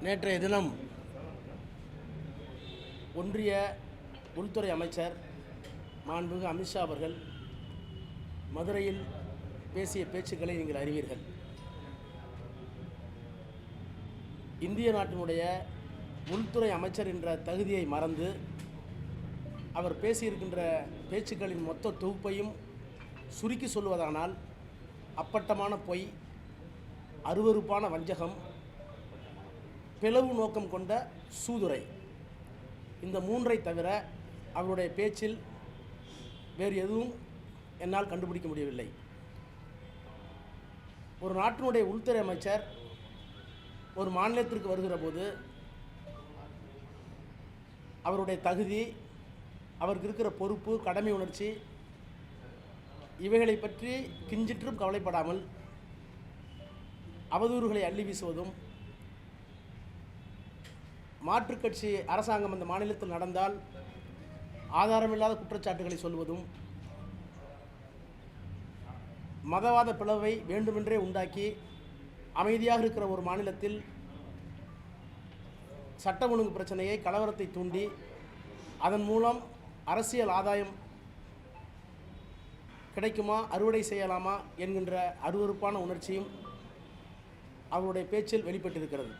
நேற்றைய தினம் ஒன்றிய உள்துறை அமைச்சர் மாண்புமிகு அமித்ஷா அவர்கள் மதுரையில் பேசிய பேச்சுக்களை நீங்கள் அறிவீர்கள். இந்திய நாட்டினுடைய உள்துறை அமைச்சர் என்ற தகுதியை மறந்து அவர் பேசியிருக்கின்ற பேச்சுக்களின் மொத்த தொகுப்பையும் சுருக்கி சொல்வதானால் அப்பட்டமான பொய், அருவருப்பான வஞ்சகம், பிளவு நோக்கம் கொண்ட சூதுரை, இந்த மூன்றை தவிர அவருடைய பேச்சில் வேறு எதுவும் என்னால் கண்டுபிடிக்க முடியவில்லை. ஒரு நாட்டினுடைய உள்துறை அமைச்சர் ஒரு மாநிலத்திற்கு வருகிற போது அவருடைய தகுதி, அவருக்கு இருக்கிற பொறுப்பு, கடமை உணர்ச்சி இவைகளை பற்றி கிஞ்சிற்றும் கவலைப்படாமல் அவதூறுகளை அள்ளி வீசுவதும், மாற்றுக் கட்சி அரசாங்கம் அந்த மாநிலத்தில் நடந்தால் ஆதாரமில்லாத குற்றச்சாட்டுகளை சொல்வதும், மதவாத பிளவை வேண்டுமென்றே உண்டாக்கி அமைதியாக இருக்கிற ஒரு மாநிலத்தில் சட்டம் ஒழுங்கு பிரச்சனையை, கலவரத்தை தூண்டி அதன் மூலம் அரசியல் ஆதாயம் கிடைக்குமா, அறுவடை செய்யலாமா என்கின்ற அருவருப்பான உணர்ச்சியும் அவருடைய பேச்சில் வெளிப்பட்டிருக்கிறது.